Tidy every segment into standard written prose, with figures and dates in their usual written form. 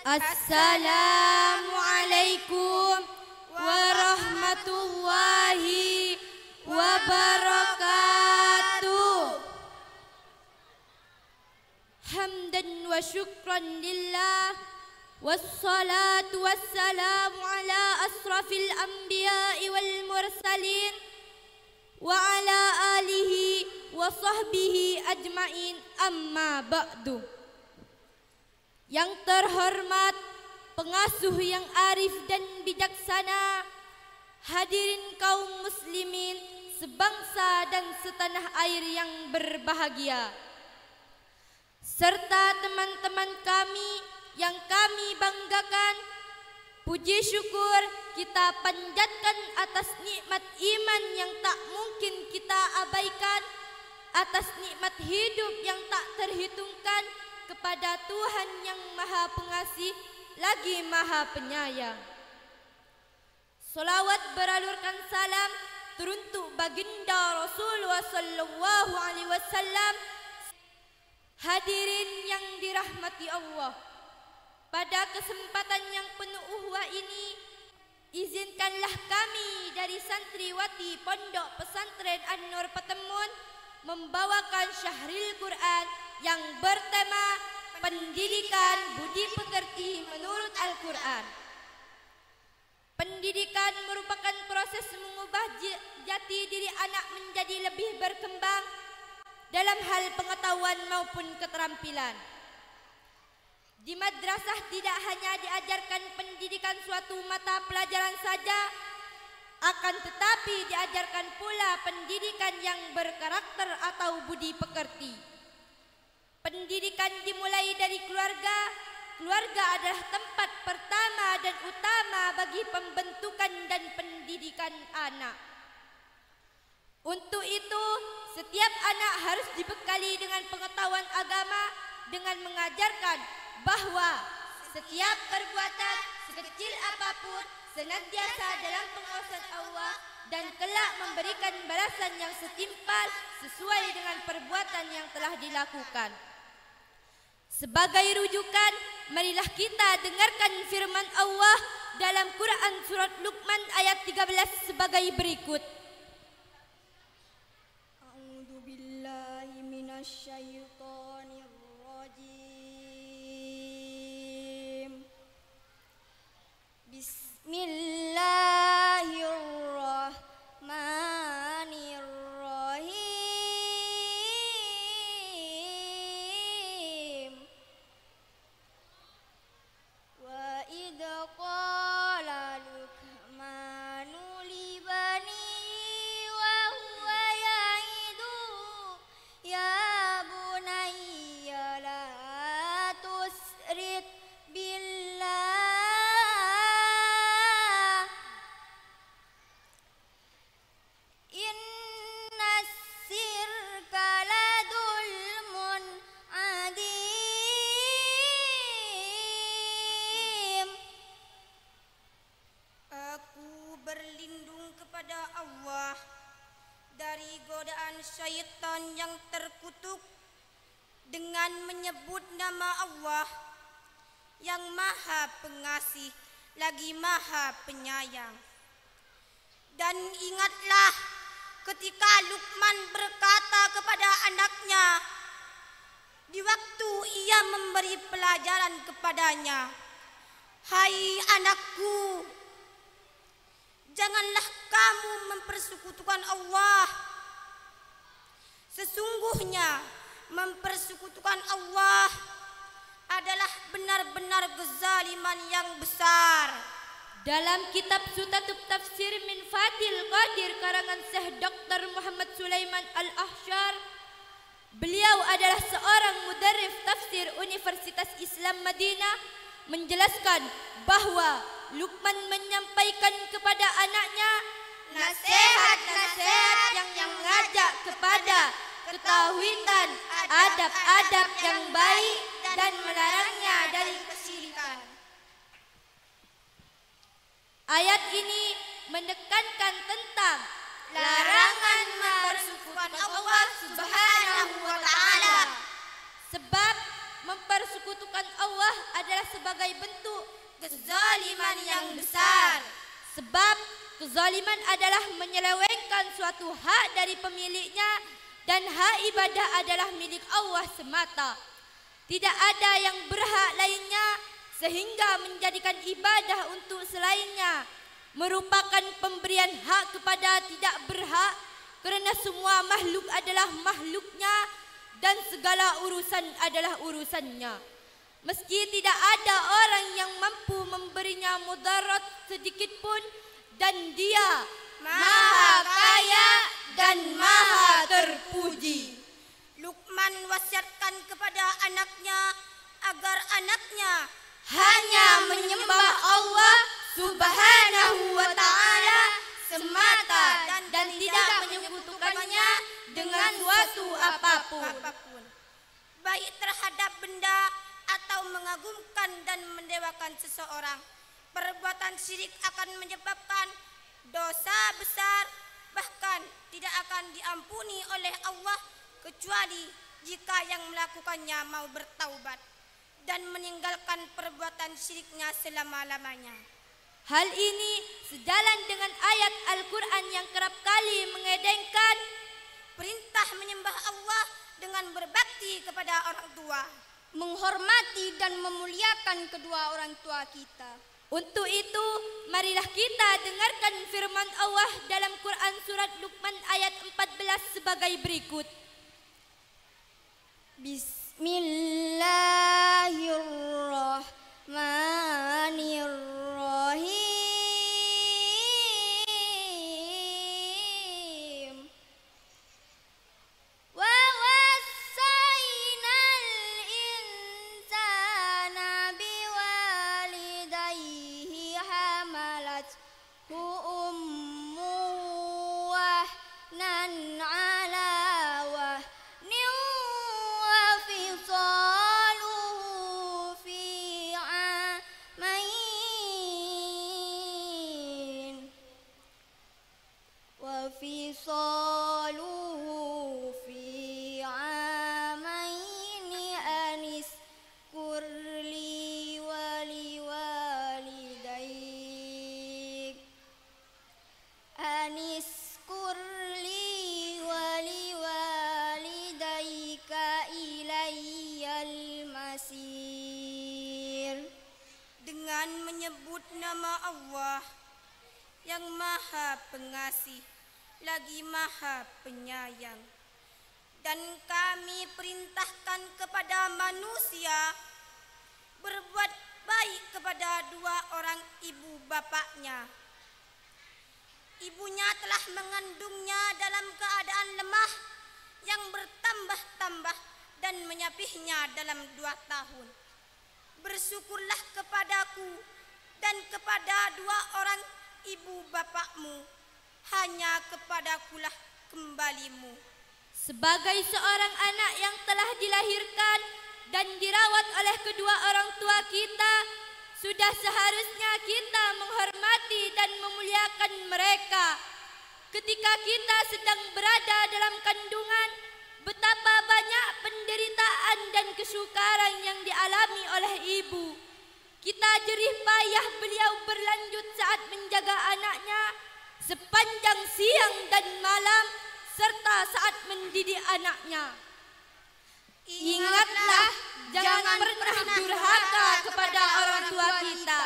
Assalamualaikum warahmatullahi wabarakatuh. Hamdan wa syukran lillah, wassalatu wassalamu ala asrafil anbiya'i wal mursalin wa ala alihi wa sahbihi ajmain, amma ba'du. Yang terhormat pengasuh yang arif dan bijaksana, hadirin kaum muslimin sebangsa dan setanah air yang berbahagia, serta teman-teman kami yang kami banggakan, puji syukur kita panjatkan atas nikmat iman yang tak mungkin kita abaikan, atas nikmat hidup yang tak terhitungkan kepada Tuhan yang Maha Pengasih lagi Maha Penyayang. Salawat beralurkan salam teruntuk baginda Rasulullah sallallahu alaihi wasallam. Hadirin yang dirahmati Allah, pada kesempatan yang penuh uhwah ini, izinkanlah kami dari santriwati Pondok Pesantren An-Nur Petemun membawakan syahril Quran yang bertema pendidikan budi pekerti menurut Al-Quran. Pendidikan merupakan proses mengubah jati diri anak menjadi lebih berkembang dalam hal pengetahuan maupun keterampilan. Di madrasah tidak hanya diajarkan pendidikan suatu mata pelajaran saja, akan tetapi diajarkan pula pendidikan yang berkarakter atau budi pekerti. Pendidikan dimulai dari keluarga. Keluarga adalah tempat pertama dan utama bagi pembentukan dan pendidikan anak. Untuk itu, setiap anak harus dibekali dengan pengetahuan agama dengan mengajarkan bahwa setiap perbuatan sekecil apapun senantiasa dalam pengawasan Allah dan kelak memberikan balasan yang setimpal sesuai dengan perbuatan yang telah dilakukan. Sebagai rujukan, marilah kita dengarkan firman Allah dalam Quran surat Luqman ayat 13 sebagai berikut. A'udzu billahi minasyaitonir rajim. Bismillahirrahmanirrahim. Wa idza qala Luqmanu li banihi wa huwa ya'idu ya bunayya la tusrik billah innas sirka ladulmun adim. Aku berlindung kepada Allah dari godaan syaitan yang terkutuk dengan menyebut nama Allah yang Maha Pengasih lagi Maha Penyayang. Dan ingatlah ketika Luqman berkata kepada anaknya di waktu ia memberi pelajaran kepadanya, "Hai anakku, janganlah kamu mempersekutukan Allah. Sesungguhnya mempersekutukan Allah adalah benar-benar kezaliman yang besar." Dalam kitab Sutatub Tafsir min Fadil Qadir karangan Syekh Dr. Muhammad Sulaiman Al-Ahsyar, beliau adalah seorang mudarrif tafsir Universitas Islam Madinah, menjelaskan bahwa Luqman menyampaikan kepada anaknya nasihat-nasihat yang mengajak kepada ketauhidan, adab-adab yang baik dan melarangnya dari kesyirikan. Ayat ini menekankan tentang larangan mempersekutukan Allah Subhanahu wa Ta'ala. Sebab mempersekutukan Allah adalah sebagai bentuk kezaliman yang besar. Sebab kezaliman adalah menyelewengkan suatu hak dari pemiliknya dan hak ibadah adalah milik Allah semata. Tidak ada yang berhak lainnya sehingga menjadikan ibadah untuk selainnya merupakan pemberian hak kepada tidak berhak, kerana semua makhluk adalah makhluknya dan segala urusan adalah urusannya. Meski tidak ada orang yang mampu memberinya mudarat sedikit pun, dan dia Maha Kaya dan Maha Terpuji. Luqman wasiatkan kepada anaknya agar anaknya hanya menyembah Allah Subhanahu wa ta'ala semata dan tidak menyekutukannya dengan suatu apapun. Baik terhadap benda atau mengagumkan dan mendewakan seseorang. Perbuatan syirik akan menyebabkan dosa besar, bahkan tidak akan diampuni oleh Allah kecuali jika yang melakukannya mau bertaubat dan meninggalkan perbuatan syiriknya selama-lamanya. Hal ini sejalan dengan ayat Al-Quran yang kerap kali mengedengkan perintah menyembah Allah dengan berbakti kepada orang tua, menghormati dan memuliakan kedua orang tua kita. Untuk itu, marilah kita dengarkan firman Allah dalam Quran surat Luqman ayat 14 sebagai berikut. Bismillahirrahmanirrahim. Wa wassaynal insana biwalidayhi hamalathu ummuhu wahnan ala wahnin wa fisaluhu fi amain wa fisaluhu fi amaini anis kurli wali walidayk anis kurli wali walidayka ilayyal masir. dengan menyebut nama Allah yang Maha Pengasih lagi Maha Penyayang. Dan kami perintahkan kepada manusia berbuat baik kepada dua orang ibu bapaknya. Ibunya telah mengandungnya dalam keadaan lemah yang bertambah-tambah dan menyapihnya dalam 2 tahun. Bersyukurlah kepadaku dan kepada dua orang ibu bapakmu, hanya kepadakulah kembalimu. Sebagai seorang anak yang telah dilahirkan dan dirawat oleh kedua orang tua kita, sudah seharusnya kita menghormati dan memuliakan mereka. Ketika kita sedang berada dalam kandungan, betapa banyak penderitaan dan kesukaran yang dialami oleh ibu. Kita jerih payah beliau berlanjut saat menjaga anaknya sepanjang siang dan malam serta saat mendidik anaknya. Ingatlah, jangan pernah durhaka kepada orang tua kita.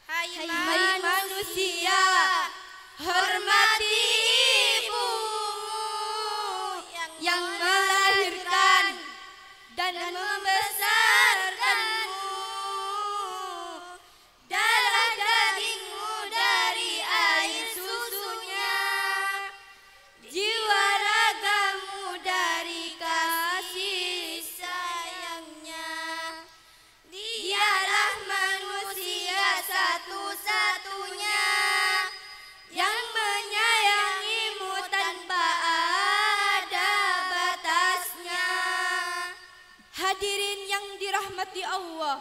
Hai manusia, hormati ibumu yang melahirkan dan membesarkanmu. Darah dagingmu dari air susunya, jiwa ragamu dari kasih sayangnya. Dialah manusia satu-satunya yang menyayangimu tanpa ada batasnya. Hadirin yang dirahmati Allah,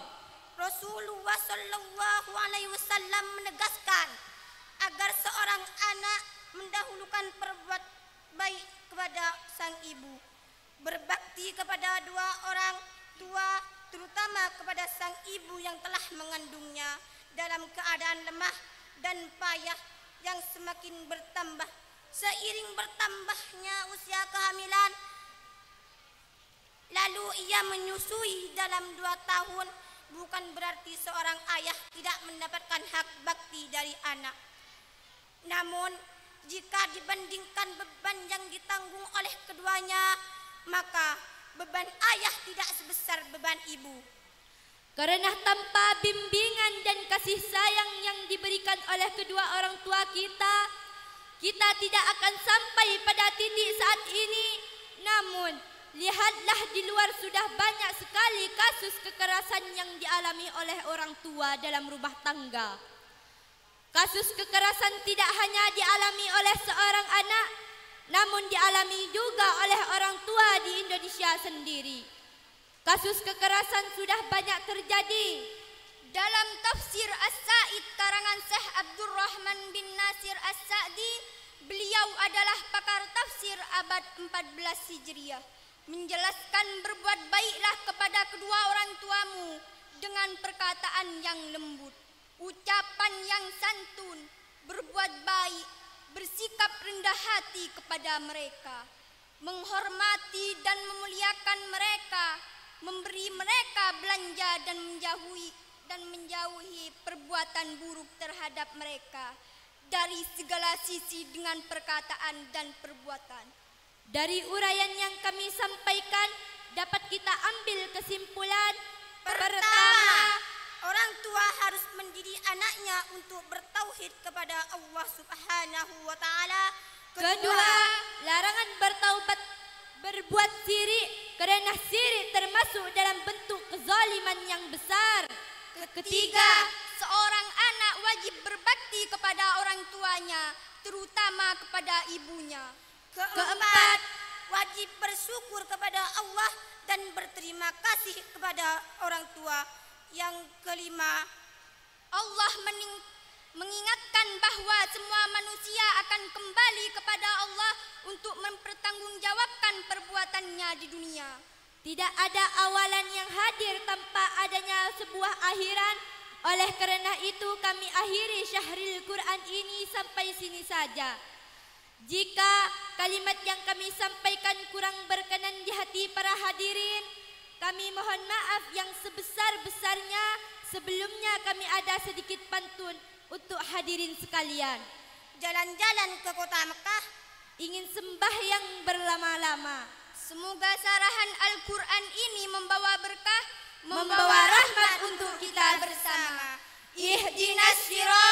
Rasulullah Shallallahu Alaihi Wasallam menegaskan agar seorang anak mendahulukan perbuat baik kepada sang ibu, berbakti kepada dua orang tua, terutama kepada sang ibu yang telah mengandungnya dalam keadaan lemah dan payah yang semakin bertambah. Seiring bertambahnya usia kehamilan, lalu ia menyusui dalam 2 tahun, bukan berarti seorang ayah tidak mendapatkan hak bakti dari anak. Namun, jika dibandingkan beban yang ditanggung oleh keduanya, maka beban ayah tidak sebesar beban ibu. Karena tanpa bimbingan dan kasih sayang yang diberikan oleh kedua orang tua kita, kita tidak akan sampai pada titik saat ini. Namun, lihatlah di luar sudah banyak sekali kasus kekerasan yang dialami oleh orang tua dalam rumah tangga. Kasus kekerasan tidak hanya dialami oleh seorang anak, namun dialami juga oleh orang tua di Indonesia sendiri. Kasus kekerasan sudah banyak terjadi. Dalam tafsir As-Sa'id karangan Syekh Abdurrahman bin Nasir As-Sa'di, beliau adalah pakar tafsir abad 14 Hijriah, menjelaskan berbuat baiklah kepada kedua orang tuamu dengan perkataan yang lembut, ucapan yang santun, berbuat baik, bersikap rendah hati kepada mereka, menghormati dan memuliakan mereka, memberi mereka belanja dan menjauhi perbuatan buruk terhadap mereka dari segala sisi dengan perkataan dan perbuatan. Dari uraian yang kami sampaikan dapat kita ambil kesimpulan. Pertama, orang tua harus mendidik anaknya untuk bertauhid kepada Allah Subhanahu wa taala. Kedua, larangan bertaubat berbuat syirik karena syirik termasuk dalam bentuk kezaliman yang besar. Ketiga, seorang anak wajib berbakti kepada orang tuanya, terutama kepada ibunya. Keempat, wajib bersyukur kepada Allah dan berterima kasih kepada orang tua. Yang kelima, Allah mengingatkan bahwa semua manusia akan kembali kepada Allah untuk mempertanggungjawabkan perbuatannya di dunia. Tidak ada awalan yang hadir tanpa adanya sebuah akhiran. Oleh karena itu kami akhiri syahril Quran ini sampai sini saja. Jika kalimat yang kami sampaikan kurang berkenan di hati para hadirin, kami mohon maaf yang sebesar-besarnya. Sebelumnya kami ada sedikit pantun untuk hadirin sekalian. Jalan-jalan ke kota Mekah, ingin sembahyang berlama-lama. Semoga sarahan Al-Quran ini membawa berkah, membawa rahmat untuk kita bersama. Ihdinas siratal